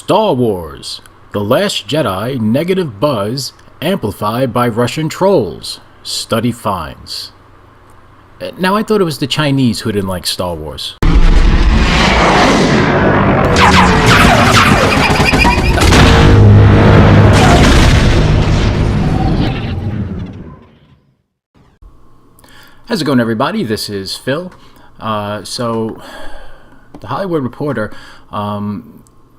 Star Wars: The Last Jedi negative buzz amplified by Russian trolls. Study finds. Now, I thought it was the Chinese who didn't like Star Wars. How's it going, everybody? This is Phil. So, the Hollywood Reporter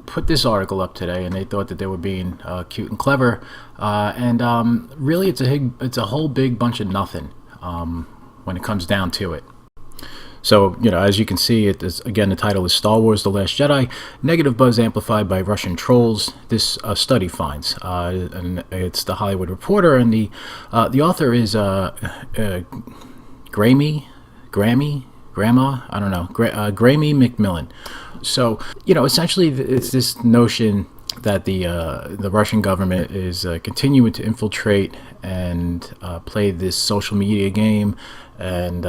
put this article up today, and they thought that they were being cute and clever, and really it's a whole big bunch of nothing when it comes down to it. So, as you can see, again, the title is Star Wars: The Last Jedi, negative buzz amplified by Russian trolls. This study finds, and it's the Hollywood Reporter, and the author is Grammy, I don't know, Grammy McMillan. So, essentially, it's this notion that the Russian government is continuing to infiltrate and play this social media game, and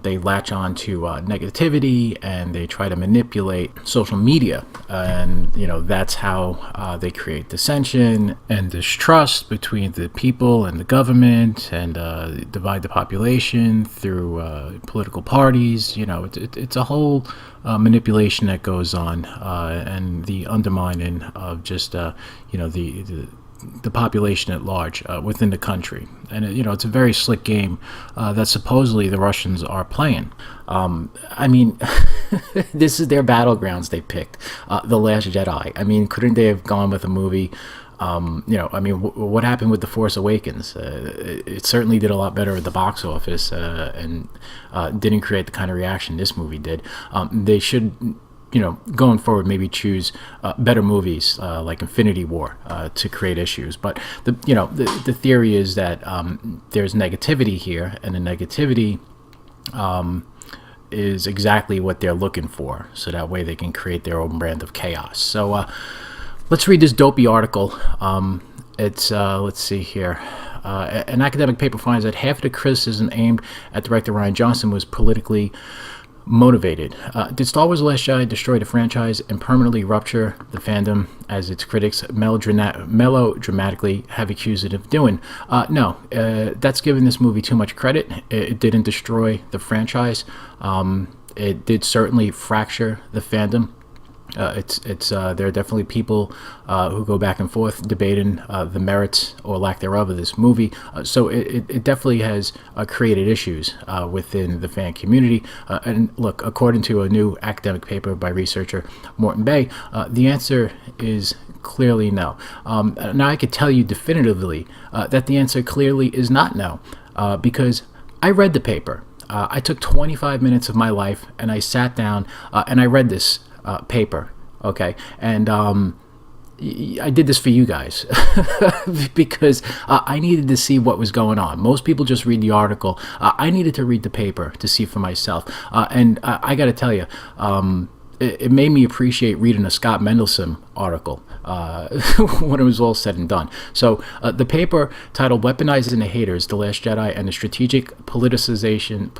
they latch on to negativity, and they try to manipulate social media, and that's how they create dissension and distrust between the people and the government, and divide the population through political parties. It's a whole manipulation that goes on, and the undermining of just the population at large within the country. And it's a very slick game that supposedly the Russians are playing. This is their battlegrounds they picked, The Last Jedi. Couldn't they have gone with a movie? What happened with The Force Awakens? It certainly did a lot better at the box office, and didn't create the kind of reaction this movie did. They should, going forward, maybe choose better movies like Infinity War to create issues. But the theory is that there's negativity here, and the negativity is exactly what they're looking for, so that way they can create their own brand of chaos. So let's read this dopey article. It's let's see here. An academic paper finds that half of the criticism aimed at director Rian Johnson was politically motivated. Did Star Wars: The Last Jedi destroy the franchise and permanently rupture the fandom, as its critics melodramatically have accused it of doing? No, that's giving this movie too much credit. It didn't destroy the franchise. It did certainly fracture the fandom. There are definitely people who go back and forth debating the merits or lack thereof of this movie. So it definitely has created issues within the fan community. And look, according to a new academic paper by researcher Morton Bay, the answer is clearly no. Now, I could tell you definitively that the answer clearly is not no, because I read the paper. I took 25 minutes of my life, and I sat down and I read this paper, okay, and I did this for you guys because I needed to see what was going on. Most people just read the article. I needed to read the paper to see for myself, and I got to tell you, it made me appreciate reading a Scott Mendelson article when it was all said and done. So the paper, titled "Weaponizing the Haters: The Last Jedi and the Strategic Politicization,"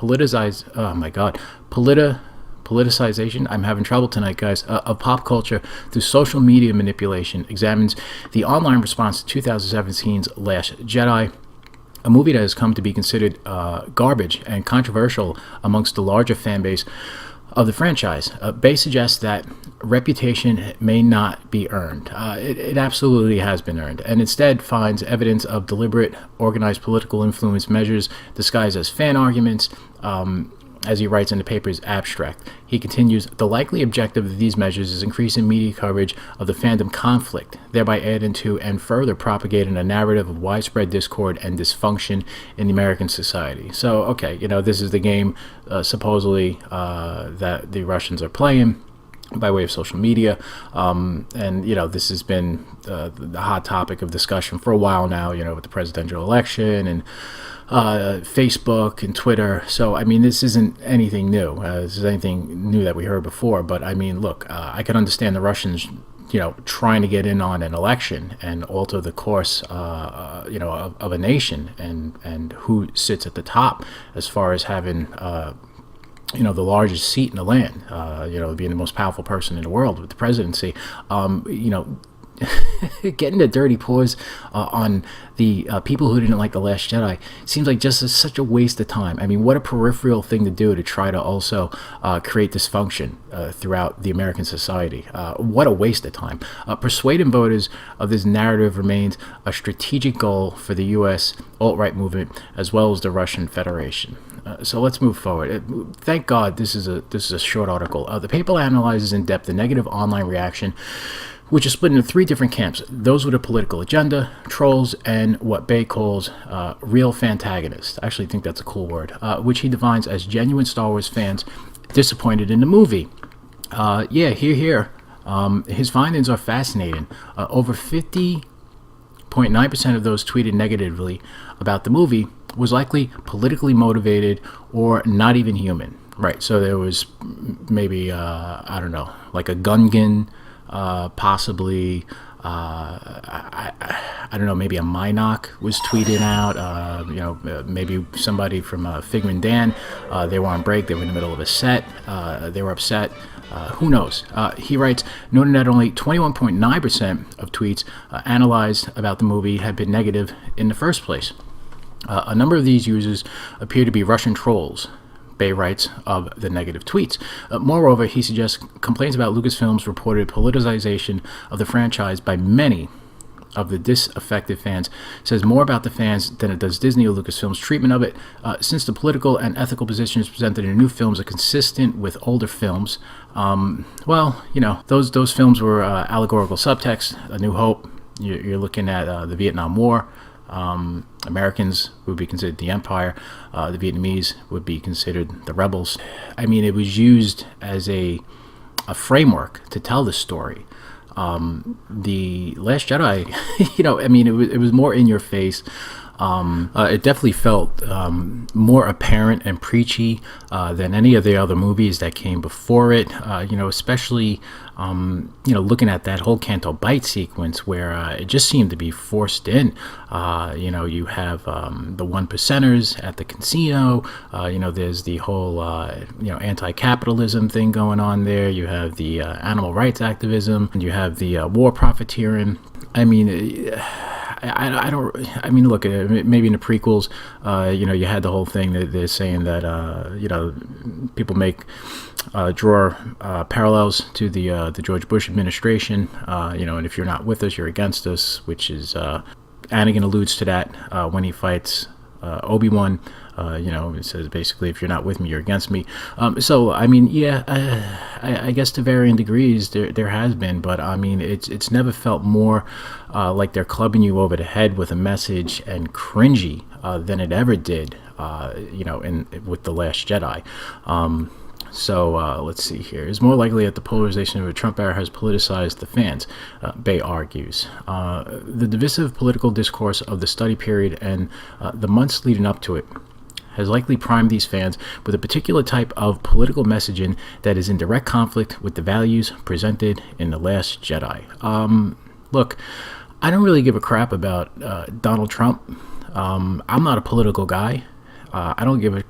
politicization, I'm having trouble tonight, guys, of pop culture through social media manipulation, examines the online response to 2017's Last Jedi, a movie that has come to be considered garbage and controversial amongst the larger fan base of the franchise. Bay suggests that reputation may not be earned. It absolutely has been earned, and instead finds evidence of deliberate, organized political influence measures disguised as fan arguments. As he writes in the paper's abstract, he continues, the likely objective of these measures is increasing media coverage of the fandom conflict, thereby adding to and further propagating a narrative of widespread discord and dysfunction in the American society. So, okay, this is the game, supposedly, that the Russians are playing by way of social media, and this has been the hot topic of discussion for a while now, with the presidential election and Facebook and Twitter. So, this isn't anything new. This is anything new that we heard before. But, look, I can understand the Russians, trying to get in on an election and alter the course, of a nation, and who sits at the top as far as having the largest seat in the land, being the most powerful person in the world with the presidency, getting the dirty paws on the people who didn't like The Last Jedi seems like just such a waste of time. I mean, what a peripheral thing to do to try to also create dysfunction throughout the American society. What a waste of time. Persuading voters of this narrative remains a strategic goal for the U.S. alt-right movement as well as the Russian Federation. So let's move forward. Thank God this is a short article. The paper analyzes in depth the negative online reaction, which is split into three different camps: those with a political agenda, trolls, and what Bay calls real fantagonists. I actually think that's a cool word, which he defines as genuine Star Wars fans disappointed in the movie. Here. His findings are fascinating. Over 50.9% of those tweeted negatively about the movie was likely politically motivated or not even human. Right, so there was maybe, I don't know, like a Gungan, possibly, I don't know, maybe a Minoc was tweeted out, maybe somebody from Figment Dan, they were on break, they were in the middle of a set, they were upset. Who knows? He writes, noting that only 21.9% of tweets analyzed about the movie had been negative in the first place. A number of these users appear to be Russian trolls, Bay writes of the negative tweets. Moreover, he suggests complaints about Lucasfilm's reported politicization of the franchise by many of the disaffected fans says more about the fans than it does Disney or Lucasfilm's treatment of it, since the political and ethical positions presented in new films are consistent with older films. Those films were allegorical subtext. A New Hope, you're looking at the Vietnam War. Americans would be considered the Empire. The Vietnamese would be considered the rebels. I mean, it was used as a framework to tell the story. The Last Jedi, it was more in your face. It definitely felt more apparent and preachy than any of the other movies that came before it. Especially looking at that whole Canto Bight sequence where it just seemed to be forced in. You have the one percenters at the casino. There's the whole anti-capitalism thing going on there. You have the animal rights activism. You have the war profiteering. I mean. Look, maybe in the prequels, you had the whole thing that they're saying that, people draw parallels to the George Bush administration, and if you're not with us, you're against us, which is, Anakin alludes to that when he fights Obi-Wan. It says basically, if you're not with me, you're against me. I guess to varying degrees there has been, but I mean, it's never felt more like they're clubbing you over the head with a message and cringy than it ever did, with The Last Jedi. Let's see here. It's more likely that the polarization of the Trump era has politicized the fans, Bay argues. The divisive political discourse of the study period and the months leading up to it has likely primed these fans with a particular type of political messaging that is in direct conflict with the values presented in The Last Jedi. Look, I don't really give a crap about Donald Trump. I'm not a political guy. I don't give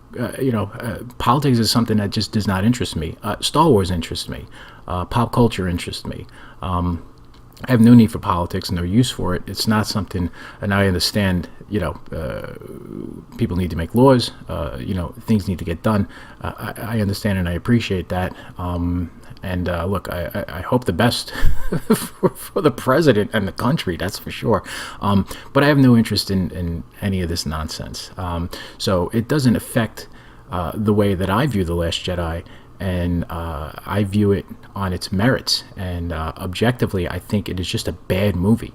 politics is something that just does not interest me. Star Wars interests me. Pop culture interests me. I have no need for politics, no use for it. It's not something, and I understand, people need to make laws, things need to get done. I understand and I appreciate that. Look, I hope the best for the president and the country, that's for sure. But I have no interest in any of this nonsense. So it doesn't affect the way that I view The Last Jedi, and I view it on its merits. And objectively, I think it is just a bad movie.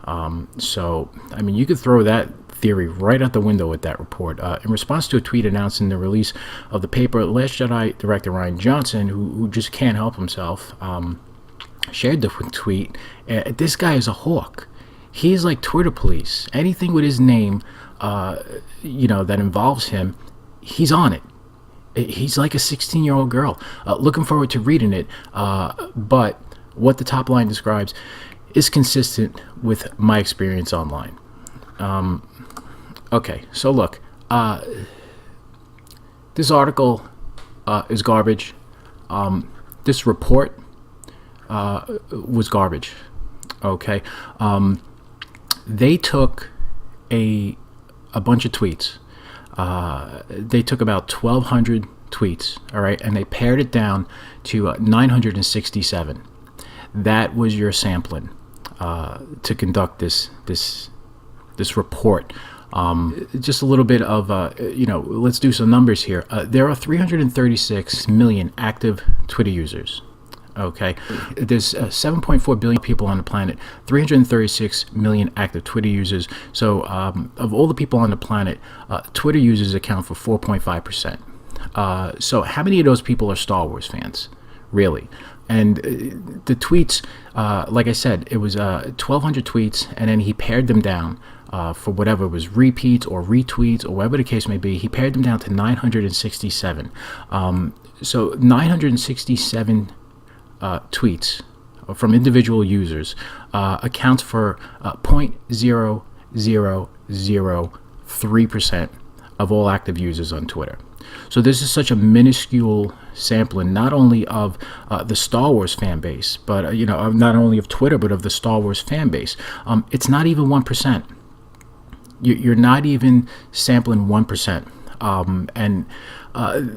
You could throw that theory right out the window with that report. In response to a tweet announcing the release of the paper, Last Jedi director Rian Johnson, who just can't help himself, shared the tweet. This guy is a hawk. He's like Twitter police. Anything with his name, that involves him, he's on it. He's like a 16-year-old girl. Looking forward to reading it. But what the top line describes is consistent with my experience online. Okay, so look, this article is garbage. This report was garbage. Okay, they took a bunch of tweets. They took about 1,200 tweets, all right, and they pared it down to 967. That was your sampling to conduct this report. Just a little bit of, let's do some numbers here. There are 336 million active Twitter users. Okay, there's 7.4 billion people on the planet, 336 million active Twitter users. So of all the people on the planet, Twitter users account for 4.5%. So how many of those people are Star Wars fans, really? And the tweets, like I said, it was 1,200 tweets, and then he pared them down for whatever was repeats or retweets or whatever the case may be. He pared them down to 967. So 967 tweets from individual users accounts for 0.0003% of all active users on Twitter. So this is such a minuscule sampling, not only of the Star Wars fan base, but not only of Twitter, but of the Star Wars fan base. It's not even 1%. You're not even sampling 1%. And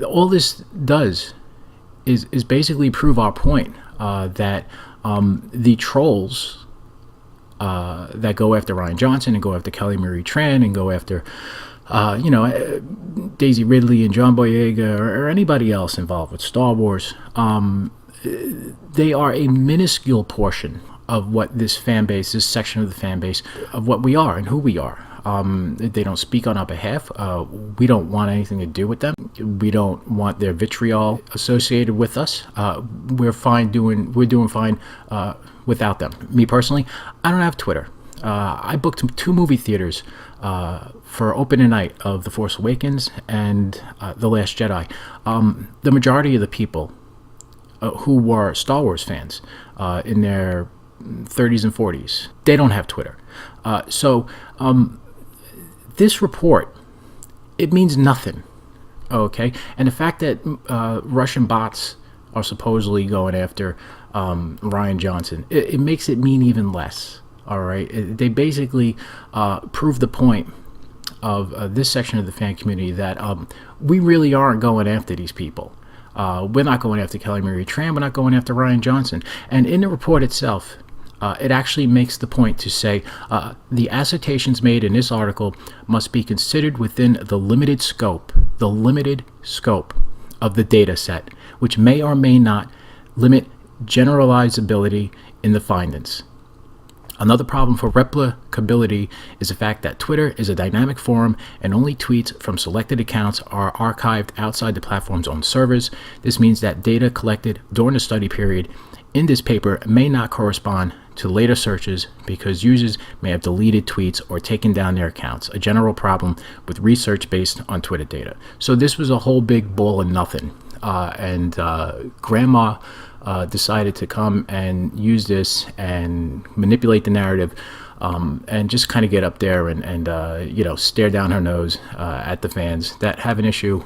all this does is basically prove our point that the trolls that go after Rian Johnson and go after Kelly Marie Tran and go after Daisy Ridley and John Boyega or anybody else involved with Star Wars, they are a minuscule portion of what this fan base, this section of the fan base, of what we are and who we are. They don't speak on our behalf. We don't want anything to do with them. We don't want their vitriol associated with us. We're doing fine without them. Me personally, I don't have Twitter. I booked 2 movie theaters for opening night of The Force Awakens and The Last Jedi. The majority of the people who were Star Wars fans in their 30s and 40s, they don't have Twitter. So this report, it means nothing, okay? And the fact that Russian bots are supposedly going after Rian Johnson, it makes it mean even less, all right? They basically prove the point of this section of the fan community that we really aren't going after these people. We're not going after Kelly Marie Tran. We're not going after Rian Johnson. And in the report itself, it actually makes the point to say the assertions made in this article must be considered within the limited scope of the data set, which may or may not limit generalizability in the findings. Another problem for replicability is the fact that Twitter is a dynamic forum and only tweets from selected accounts are archived outside the platform's own servers. This means that data collected during the study period in this paper may not correspond to later searches because users may have deleted tweets or taken down their accounts, a general problem with research based on Twitter data. So this was a whole big ball of nothing. And Grandma decided to come and use this and manipulate the narrative and just kind of get up there and stare down her nose at the fans that have an issue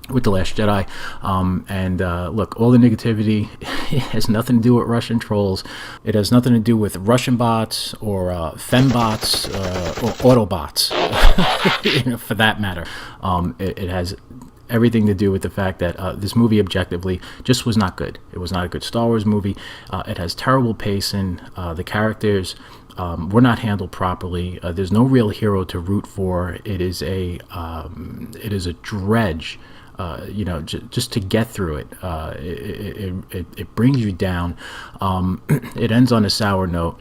with The Last Jedi. Look, all the negativity, it has nothing to do with Russian trolls. It has nothing to do with Russian bots or fembots or Autobots, for that matter. It has everything to do with the fact that this movie objectively just was not good. It was not a good Star Wars movie. It has terrible pacing. The characters were not handled properly. There's no real hero to root for. It is a dredge. Just to get through it. It brings you down. It ends on a sour note.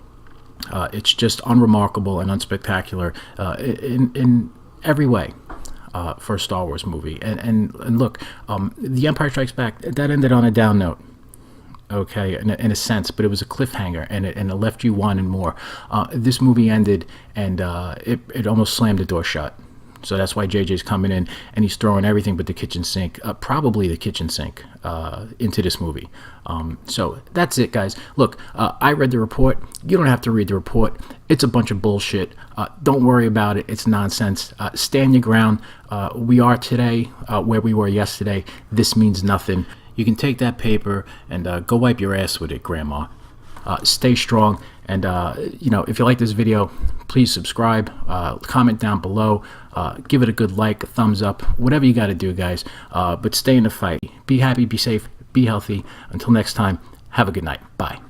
It's just unremarkable and unspectacular in every way for a Star Wars movie. And look, The Empire Strikes Back, that ended on a down note. Okay, in a sense, but it was a cliffhanger, and it left you wanting more. This movie ended, and it almost slammed the door shut. So that's why JJ's coming in and he's throwing everything but the kitchen sink, probably the kitchen sink, into this movie. So that's it, guys. Look, I read the report. You don't have to read the report. It's a bunch of bullshit. Don't worry about it. It's nonsense. Stand your ground. We are today where we were yesterday. This means nothing. You can take that paper and go wipe your ass with it, Grandma. Stay strong. And, if you like this video, please subscribe, comment down below, give it a good like, a thumbs up, whatever you got to do, guys. But stay in the fight. Be happy, be safe, be healthy. Until next time, have a good night. Bye.